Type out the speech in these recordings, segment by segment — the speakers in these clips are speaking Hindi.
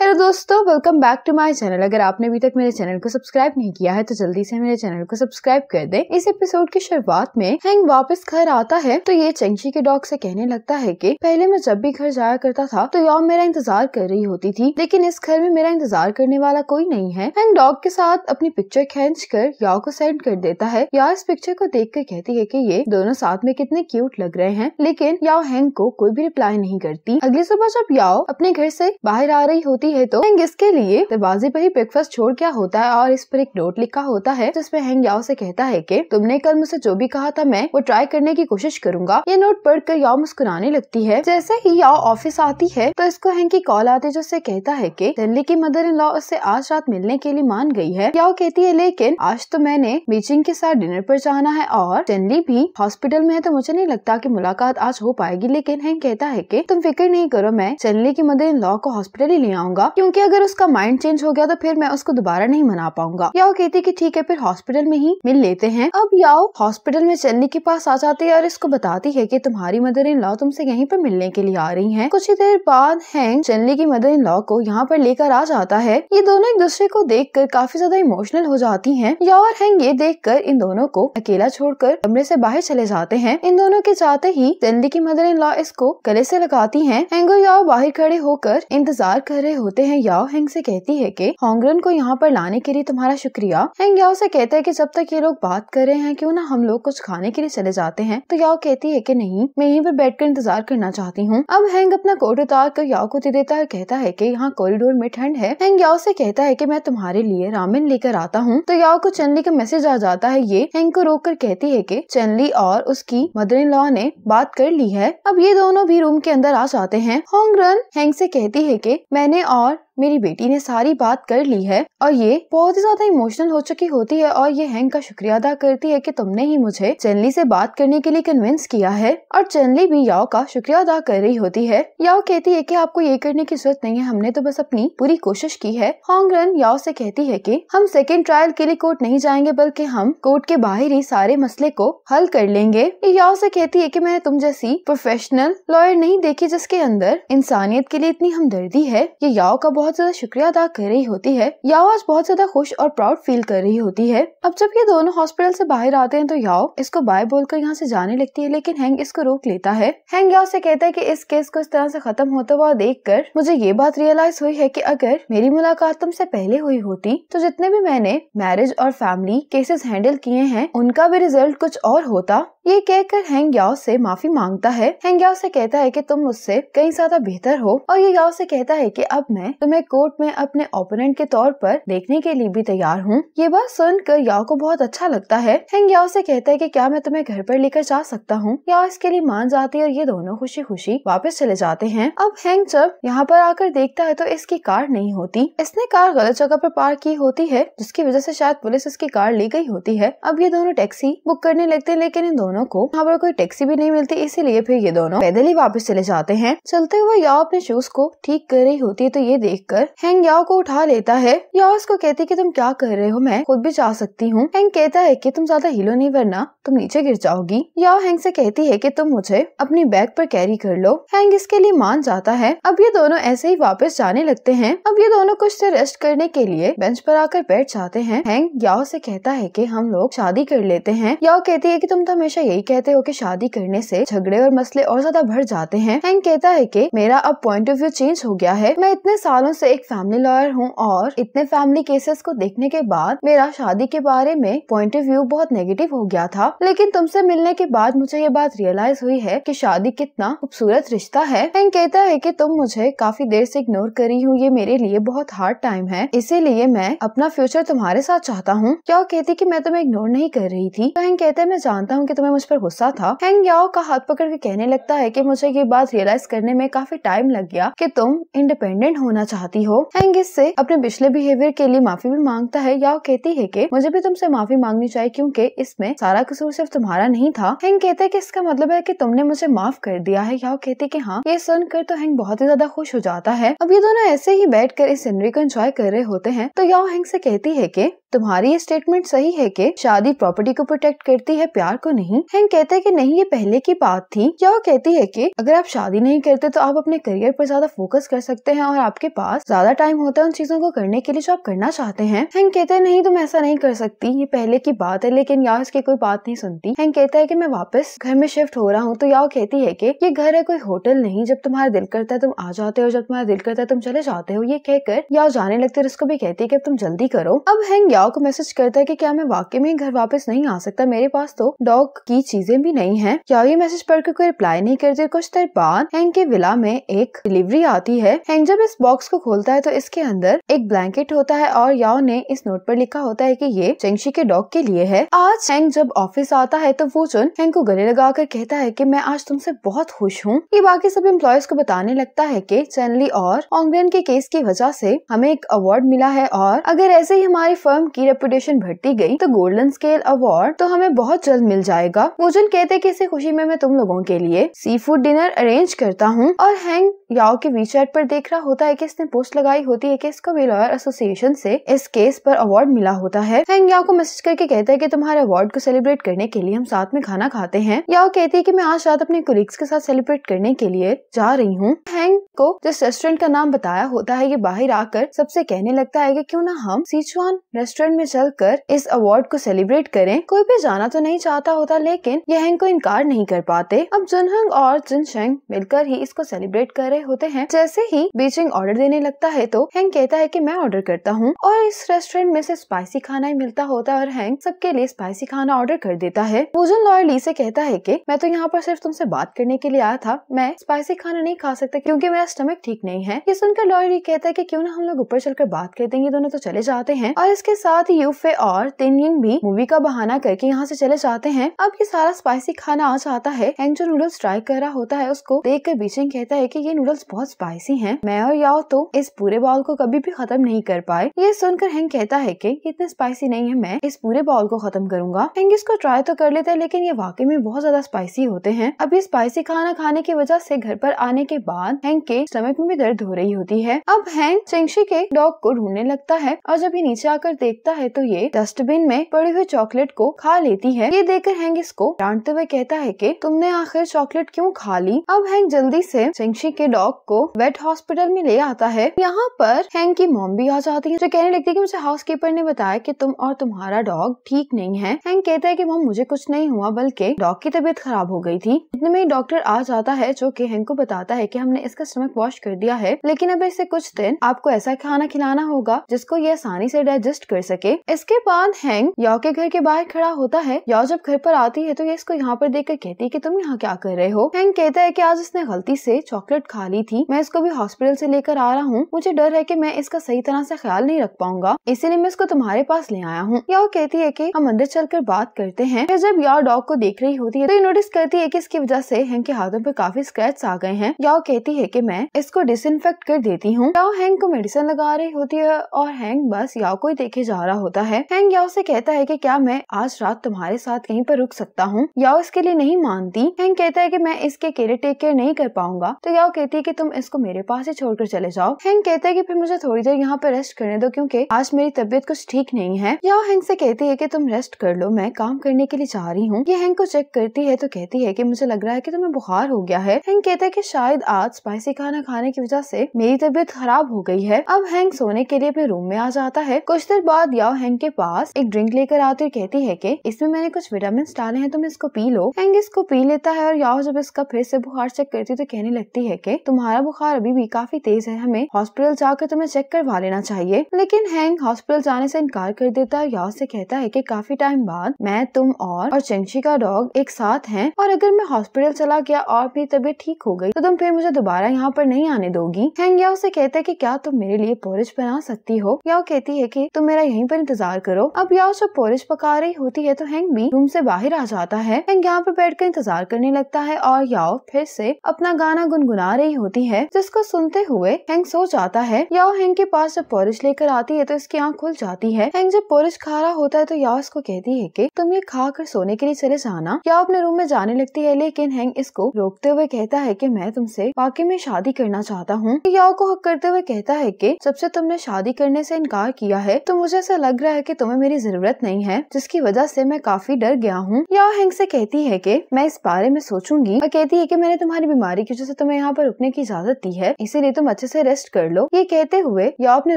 हेलो दोस्तों, welcome back to my channel. अगर आपने अभी तक मेरे चैनल को सब्सक्राइब नहीं किया है तो जल्दी से मेरे चैनल को सब्सक्राइब कर दे। इस एपिसोड की शुरुआत में हैंग वापस घर आता है तो ये चेंगशी के डॉग से कहने लगता है कि पहले मैं जब भी घर जाया करता था तो याओ मेरा इंतजार कर रही होती थी, लेकिन इस घर में मेरा इंतजार करने वाला कोई नहीं है। हैंग डॉग के साथ अपनी पिक्चर खींच कर याओ को सेंड कर देता है। याओ इस पिक्चर को देख कर कहती है कि ये दोनों साथ में कितने क्यूट लग रहे हैं, लेकिन याओ हैंग को कोई भी रिप्लाई नहीं करती। अगली सुबह जब याओ अपने घर से बाहर आ रही होती है तो हैंग इसके लिए दरवाजे पर ही ब्रेकफास्ट छोड़ क्या होता है और इस पर एक नोट लिखा होता है जिसमें हैंग याओ से कहता है कि तुमने कल मुझसे जो भी कहा था मैं वो ट्राई करने की कोशिश करूंगा। ये नोट पढ़कर याओ मुस्कुराने लगती है। जैसे ही याओ ऑफिस आती है तो इसको हैंग की कॉल आती है जो उससे कहता है कि चेनली की मदर इन लॉ उससे आज रात मिलने के लिए मान गई है। याओ कहती है लेकिन आज तो मैंने मीचिंग के साथ डिनर पर जाना है और चेनली भी हॉस्पिटल में है तो मुझे नहीं लगता कि मुलाकात आज हो पाएगी। लेकिन हैंग कहता है कि तुम फिक्र नहीं करो, मैं चेनली की मदर इन लॉ को हॉस्पिटल ही ले आऊंगा, क्योंकि अगर उसका माइंड चेंज हो गया तो फिर मैं उसको दोबारा नहीं मना पाऊंगा। याओ कहती है कि ठीक है फिर हॉस्पिटल में ही मिल लेते हैं। अब याओ हॉस्पिटल में चेनली के पास आ जाती है और इसको बताती है कि तुम्हारी मदर इन लॉ तुमसे यहीं पर मिलने के लिए आ रही हैं। कुछ ही देर बाद हैंग चेनली की मदर इन लॉ को यहाँ पर लेकर आ जाता है। ये दोनों एक दूसरे को देखकर काफी ज्यादा इमोशनल हो जाती हैं। याओ और हैंग ये देखकर इन दोनों को अकेला छोड़कर कमरे से बाहर चले जाते हैं। इन दोनों के जाते ही चेनली की मदर इन लॉ इसको गले से लगाती हैं। हैंग और याओ बाहर खड़े होकर इंतजार कर रहे होते हैं। याओ हैंग से कहती है कि होंगरन को यहाँ पर लाने के लिए तुम्हारा शुक्रिया। हैंग याओ से कहता है कि जब तक ये लोग बात कर रहे हैं क्यों ना हम लोग कुछ खाने के लिए चले जाते हैं। तो याओ कहती है कि नहीं, मैं यहीं पर बैठकर इंतजार करना चाहती हूँ। अब हैंग अपना कोट उतार कर याओ को दे देता है, कहता है कि यहाँ कॉरिडोर में ठंड है। हैंग याओ से कहता है कि मैं तुम्हारे लिए रामेन लेकर आता हूँ। तो याओ को चेनली का मैसेज आ जाता है। ये हैंग को रोक कर कहती है कि चेनली और उसकी मदर इन लॉ ने बात कर ली है। अब ये दोनों भी रूम के अंदर आ जाते हैं। होंगरन हैंग से कहती है कि मैंने और मेरी बेटी ने सारी बात कर ली है और ये बहुत ही ज्यादा इमोशनल हो चुकी होती है और ये हैंग का शुक्रिया अदा करती है कि तुमने ही मुझे चेनली से बात करने के लिए कन्विंस किया है। और चेनली भी याओ का शुक्रिया अदा कर रही होती है। याओ कहती है कि आपको ये करने की जरूरत नहीं है, हमने तो बस अपनी पूरी कोशिश की है। होंगरन याओ से कहती है कि हम सेकेंड ट्रायल के लिए कोर्ट नहीं जाएंगे, बल्कि हम कोर्ट के बाहर ही सारे मसले को हल कर लेंगे। याओ से कहती है कि मैंने तुम जैसी प्रोफेशनल लॉयर नहीं देखी जिसके अंदर इंसानियत के लिए इतनी हमदर्दी है। ये याओ का बहुत ज्यादा शुक्रिया अदा कर रही होती है। याओ आज बहुत ज्यादा खुश और प्राउड फील कर रही होती है। अब जब ये दोनों हॉस्पिटल से बाहर आते हैं तो याओ इसको बाय बोलकर यहाँ से जाने लगती है, लेकिन हैंग इसको रोक लेता है। हैंग याओ से कहता है कि इस केस को इस तरह से खत्म होता हुआ देखकर मुझे ये बात रियलाइज हुई है कि अगर मेरी मुलाकात तुमसे पहले हुई होती तो जितने भी मैंने मैरिज और फैमिली केसेस हैंडल किए हैं उनका भी रिजल्ट कुछ और होता। ये कहकर हैंग याओ से माफी मांगता है। हैंग याओ से कहता है कि तुम मुझसे कहीं ज्यादा बेहतर हो और ये याओ से कहता है कि अब मैं तुम्हें कोर्ट में अपने ओपोनेंट के तौर पर देखने के लिए भी तैयार हूँ। ये बात सुनकर याओ को बहुत अच्छा लगता है। हैंग याओ से कहता है कि क्या मैं तुम्हें घर पर लेकर जा सकता हूँ। याओ इसके लिए मान जाती है और ये दोनों खुशी खुशी वापस चले जाते हैं। अब हैंग जब यहाँ पर आकर देखता है तो इसकी कार नहीं होती। इसने कार गलत जगह पर पार्क की होती है जिसकी वजह से शायद पुलिस इसकी कार ले गई होती है। अब ये दोनों टैक्सी बुक करने लगते हैं, लेकिन इन दोनों को यहाँ पर कोई टैक्सी भी नहीं मिलती, इसीलिए फिर ये दोनों पैदल ही वापस चले जाते हैं। चलते हुए याओ अपने शूज को ठीक कर रही होती है तो ये देखकर हैंग याओ को उठा लेता है। याओ उसको कहती है कि तुम क्या कर रहे हो, मैं खुद भी जा सकती हूँ। हैंग कहता है कि तुम ज्यादा हिलो नहीं वरना तुम नीचे गिर जाओगी। याओ हैंग से कहती है कि तुम मुझे अपनी बैग पर कैरी कर लो। हैंग इसके लिए मान जाता है। अब ये दोनों ऐसे ही वापस जाने लगते हैं। अब ये दोनों कुछ देर रेस्ट करने के लिए बेंच पर आकर बैठ जाते हैं। हैंग याओ से कहता है कि हम लोग शादी कर लेते हैं। याओ कहती है कि तुम तो हमेशा यही कहते हो कि शादी करने से झगड़े और मसले और ज्यादा बढ़ जाते हैं। हैंग कहता है कि मेरा अब पॉइंट ऑफ व्यू चेंज हो गया है। मैं इतने सालों से एक फैमिली लॉयर हूँ और इतने फैमिली केसेस को देखने के बाद मेरा शादी के बारे में पॉइंट ऑफ व्यू बहुत नेगेटिव हो गया था, लेकिन तुमसे मिलने के बाद मुझे ये बात रियलाइज हुई है कि शादी कितना खूबसूरत रिश्ता है। हैंग कहता है कि तुम मुझे काफी देर से इग्नोर करी हूँ, ये मेरे लिए बहुत हार्ड टाइम है, इसीलिए मैं अपना फ्यूचर तुम्हारे साथ चाहता हूँ। याओ कहती कि मैं तुम्हें इग्नोर नहीं कर रही थी। तो हैंग कहता है मैं जानता हूँ कि तुम्हें मुझ पर गुस्सा था। हैंग याओ का हाथ पकड़ के कहने लगता है कि मुझे ये बात रियलाइज करने में काफी टाइम लग गया कि तुम इंडिपेंडेंट होना चाहती हो। हैंग इससे अपने पिछले बिहेवियर के लिए माफी भी मांगता है। याओ कहती है कि मुझे भी तुमसे माफी मांगनी चाहिए क्योंकि इसमें सारा कसूर सिर्फ तुम्हारा नहीं था। हैंग कहता है कि इसका मतलब है कि तुमने मुझे माफ कर दिया है। याओ कहती है कि हाँ। ये सुनकर तो हैंग बहुत ही ज्यादा खुश हो जाता है। अब ये दोनों ऐसे ही बैठकर इस सीनरी को एंजॉय कर रहे होते हैं तो याओ हैंग से कहती है कि तुम्हारी ये स्टेटमेंट सही है कि शादी प्रॉपर्टी को प्रोटेक्ट करती है, प्यार को नहीं। हैंक कहता है कि नहीं, ये पहले की बात थी। याओ कहती है कि अगर आप शादी नहीं करते तो आप अपने करियर पर ज्यादा फोकस कर सकते हैं और आपके पास ज्यादा टाइम होता है उन चीजों को करने के लिए जो आप करना चाहते हैं। हैंक कहते हैं नहीं, तुम ऐसा नहीं कर सकती, ये पहले की बात है। लेकिन याओ इसकी कोई बात नहीं सुनती। हैंक कहता है कि मैं वापस घर में शिफ्ट हो रहा हूँ। तो याओ कहती है कि ये घर है, कोई होटल नहीं। जब तुम्हारा दिल करता है तुम आ जाते हो, जब तुम्हारा दिल करता है तुम चले जाते हो। ये कहकर याओ जाने लगते है। उसको भी कहती है कि अब तुम जल्दी करो। अब हैंक याओ को मैसेज करता है कि क्या मैं वाकई में घर वापस नहीं आ सकता, मेरे पास तो डॉग की चीजें भी नहीं है। याओ ये मैसेज पढ़कर कोई रिप्लाई नहीं करती। कुछ देर बाद हैंक के विला में एक डिलीवरी आती है। हैंक जब इस बॉक्स को खोलता है तो इसके अंदर एक ब्लैंकेट होता है और याओ ने इस नोट पर लिखा होता है कि ये चेंगशी के डॉग के लिए है। आज हैंक जब ऑफिस आता है तो वूजुन हैंक को गले लगाकर कहता है कि मैं आज तुमसे बहुत खुश हूँ। ये बाकी सब एम्प्लॉयज को बताने लगता है कि चेनली और ओंगरेन के केस की वजह से हमें एक अवार्ड मिला है और अगर ऐसे ही हमारी फर्म की रेपुटेशन बढ़ती गई तो गोल्डन स्केल अवार्ड तो हमें बहुत जल्द मिल जाएगा। वूजुन कहते हैं कि इसी खुशी में मैं तुम लोगों के लिए सी फूड डिनर अरेंज करता हूँ। और हैंक याओ के वीचैट पर देख रहा होता है कि इसने पोस्ट लगाई होती है कि इसको भी लॉयर एसोसिएशन से इस केस पर अवार्ड मिला होता है। हैंक याओ को मैसेज करके कहता है कि तुम्हारे अवार्ड को सेलिब्रेट करने के लिए हम साथ में खाना खाते हैं। याओ कहती है कि मैं आज रात अपने कोलीग्स के साथ सेलिब्रेट करने के लिए जा रही हूँ। हैंक को जिस रेस्टोरेंट का नाम बताया होता है ये बाहर आकर सबसे कहने लगता है कि क्यों ना हम सिचुआन रेस्टोरेंट में चलकर इस अवार्ड को सेलिब्रेट करें। कोई भी जाना तो नहीं चाहता होता लेकिन ये हैंक को इनकार नहीं कर पाते। अब जुनहंग और जिनशेंग मिलकर ही इसको सेलिब्रेट कर रहे होते हैं। जैसे ही बीजिंग ऑर्डर देने लगता है तो हैंक कहता है कि मैं ऑर्डर करता हूँ और इस रेस्टोरेंट में से स्पाइसी खाना ही मिलता होता है और हैंक सबके लिए स्पाइसी खाना ऑर्डर कर देता है। वूजुन लॉयर ली से कहता है कि मैं तो यहाँ पर सिर्फ तुमसे बात करने के लिए आया था, मैं स्पाइसी खाना नहीं खा सकता क्योंकि मेरा स्टमक ठीक नहीं है। ये सुनकर लॉयर ली कहता है कि क्यों ना हम लोग ऊपर चलकर बात कर देंगे। दोनों तो चले जाते हैं और इसके साथ ही यूफे और तिनयिंग भी मूवी का बहाना करके यहाँ से चले जाते हैं। अब ये सारा स्पाइसी खाना आ जाता है। हैंक जो नूडल्स ट्राई कर रहा होता है उसको देख कर बीजिंग कहता है कि ये नूडल्स बहुत स्पाइसी हैं। मैं और याओ तो इस पूरे बाउल को कभी भी खत्म नहीं कर पाए। ये सुनकर हैंक कहता है कि इतने स्पाइसी नहीं है, मैं इस पूरे बाउल को खत्म करूंगा। हैंक इसको ट्राई तो कर लेता है लेकिन ये वाकई में बहुत ज्यादा स्पाइसी होते हैं। अब ये स्पाइसी खाना खाने की वजह से घर पर आने के बाद हैंक के स्टमक में भी दर्द हो रही होती है। अब हैंक चेंगशी के डॉग को ढूंढने लगता है और जब ये नीचे आकर देखता है तो ये डस्टबिन में पड़ी हुई चॉकलेट को खा लेती है। ये देखकर हैंक इसको डांटते हुए कहता है कि तुमने आखिर चॉकलेट क्यों खा ली। अब हैंक जल्दी से चेंगशी के डॉग को वेट हॉस्पिटल में ले आता है। यहाँ पर हैंक की मॉम भी आ जाती है जो कहने लगती है कि मुझे हाउसकीपर ने बताया कि तुम और तुम्हारा डॉग ठीक नहीं है। हैंक कहता है कि मॉम मुझे कुछ नहीं हुआ बल्कि डॉग की तबीयत खराब हो गई थी। इतने में डॉक्टर आ जाता है जो कि हैंक को बताता है कि हमने इसका स्टमक वॉश कर दिया है लेकिन अब इसे कुछ दिन आपको ऐसा खाना खिलाना होगा जिसको ये आसानी से डाइजेस्ट कर सके। इसके बाद हैंक याओ के घर के बाहर खड़ा होता है। याओ जब घर पर आती है तो ये इसको यहाँ पर देखकर कहती है कि तुम यहाँ क्या कर रहे हो। हैंक कहता है कि आज इसने गलती से चॉकलेट खा ली थी, मैं इसको भी हॉस्पिटल से लेकर आ रहा हूँ। मुझे डर है कि मैं इसका सही तरह से ख्याल नहीं रख पाऊंगा, इसीलिए मैं इसको तुम्हारे पास ले आया हूँ। याओ कहती है कि हम अंदर चलकर बात करते हैं। फिर जब याओ डॉग को देख रही होती है तो ये नोटिस करती है कि इसकी वजह से हैंक के हाथों पर काफी स्क्रैच आ गए हैं। याओ कहती है कि मैं इसको डिसइंफेक्ट कर देती हूँ। याओ हैंक को मेडिसिन लगा रही होती है और हैंक बस याओ को ही देखे जा रहा होता है। हैंक याओ से कहता है कि क्या मैं आज रात तुम्हारे साथ कहीं पर रुक सकता हूँ। याओ इसके लिए नहीं मानती। हैंक कहता है कि मैं इसके केयर टेक केयर नहीं कर पाऊंगा। तो याओ कहती है कि तुम इसको मेरे पास ही छोड़कर चले जाओ। हैंक कहता है कि फिर मुझे थोड़ी देर यहाँ पर रेस्ट करने दो क्योंकि आज मेरी तबीयत कुछ ठीक नहीं है। याओ हैंक से कहती है कि तुम रेस्ट कर लो, मैं काम करने के लिए जा रही हूँ। ये हैंक को चेक करती है तो कहती है कि मुझे लग रहा है कि तुम्हें बुखार हो गया है। हैंक कहता है कि शायद आज स्पाइसी खाना खाने की वजह से मेरी तबीयत खराब हो गई है। अब हैंक सोने के लिए अपने रूम में आ जाता है। कुछ देर बाद याओ हैंक के पास एक ड्रिंक लेकर आती और कहती है कि इसमें मैंने कुछ विटामिन डाले हैं, तुम इसको पी लो। हैंक इसको पी लेता है और याओ जब इसका फिर से बुखार चेक करती तो कहने लगती है कि तुम्हारा बुखार अभी भी काफी तेज है, हमें हॉस्पिटल जाकर तुम्हें चेक करवा लेना चाहिए। लेकिन हैंक हॉस्पिटल जाने से इनकार कर देता है। याओ से कहता है कि काफी टाइम बाद मैं, तुम और चेंगशी का डॉग एक साथ हैं और अगर मैं हॉस्पिटल चला गया और अपनी तबीयत ठीक हो गई तो तुम फिर मुझे दोबारा यहाँ पर नहीं आने दोगी। हैंक याओ से कहता है कि क्या तुम मेरे लिए पोरिज बना सकती हो। याओ कहती है कि तुम मेरा यहीं पर इंतजार करो। अब याओ जब पोरिज पका रही होती है तो हैंक भी रूम से बाहर आ जाता है। हैंक यहाँ पर बैठकर इंतजार करने लगता है और याओ फिर से अपना गाना गुनगुना रही होती है जिसको सुनते हुए हैंक सो जाता है। याओ हैंक के पास जब पोरिज लेकर आती है तो इसकी आंख खुल जाती है। हैंक जब पोरिज खा रहा होता है तो याओ इसको कहती है कि तुम ये खा कर सोने के लिए चले जाना। याओ अपने रूम में जाने लगती है लेकिन हैंक इसको रोकते हुए कहता है कि मैं तुमसे वाकई में शादी करना चाहता हूँ। याओ को हक करते हुए कहता है कि जब से तुमने शादी करने से इनकार किया है तो मुझे ऐसा लग रहा है कि तुम्हें मेरी जरूरत नहीं है, जिसकी वजह से मैं काफी डर गया हूँ। याओ हैंग से कहती है कि मैं इस बारे में सोचूंगी और कहती है कि मैंने तुम्हारी बीमारी की वजह से तुम्हें यहाँ पर रुकने की इजाजत दी है, इसीलिए तुम अच्छे से रेस्ट कर लो। ये कहते हुए याओ अपने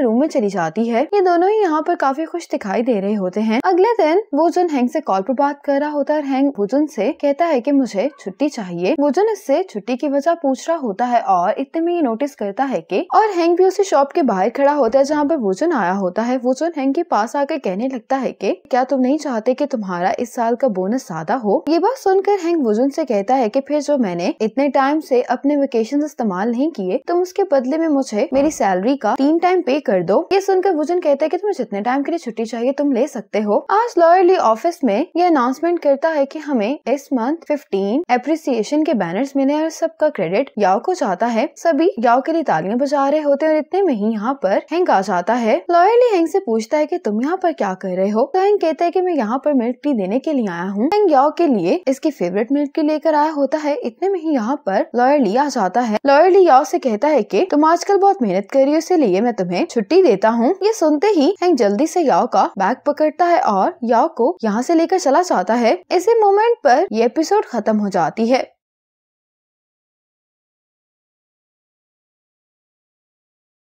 रूम में चली जाती है। ये दोनों ही यहाँ पर काफी खुश दिखाई दे रहे होते हैं। अगले दिन वोजुन हैंग से कॉल पर बात कर रहा होता है और हैंग वोजुन से कहता है कि मुझे छुट्टी चाहिए। वोजुन इससे छुट्टी की वजह पूछ रहा होता है और इतने में ये नोटिस करता है कि और हैंग भी उसी शॉप के बाहर खड़ा होता है जहाँ पर वोजुन आया होता है। वोजुन हैंग के पास आकर कहने लगता है कि क्या तुम नहीं चाहते कि तुम्हारा इस साल का बोनस ज्यादा हो। ये बात सुनकर हैंग वोजुन से कहता है कि फिर जो मैंने इतने टाइम से अपने वेकेशन इस्तेमाल नहीं किए, तुम उसके बदले में मुझे मेरी सैलरी का 3 टाइम पे कर दो। ये सुनकर वोजुन कहता है कि तुम्हें जितने टाइम के लिए छुट्टी चाहिए तुम ले सकते हो। आज लॉयरली ऑफिस में ये अनाउंसमेंट करता है कि हमें इस मंथ 15 एप्रिसिएशन के बैनर्स मिले और सबका क्रेडिट याओ को जाता है। सभी याओ के लिए तालियां बजा रहे होते हैं और इतने में ही यहाँ पर हैंग आ जाता है। लॉयरली हैंग से पूछता है कि तुम यहाँ पर क्या कर रहे हो। तो हैंग कहता है कि मैं यहाँ पर मिल्क टी देने के लिए आया हूँ। हैंग याओ के लिए इसकी फेवरेट मिल्क टी लेकर आया होता है। इतने में ही यहाँ पर लॉयरली आ जाता है। लॉयरली याओ से कहता है कि तुम आजकल बहुत मेहनत कर रही हो, इसीलिए मैं तुम्हें छुट्टी देता हूँ। ये सुनते ही हैंग जल्दी से याओ का बैग पकड़ता है और याओ को यहाँ से लेकर चला जाता है। इसी मोमेंट पर ये एपिसोड खत्म हो जाती है।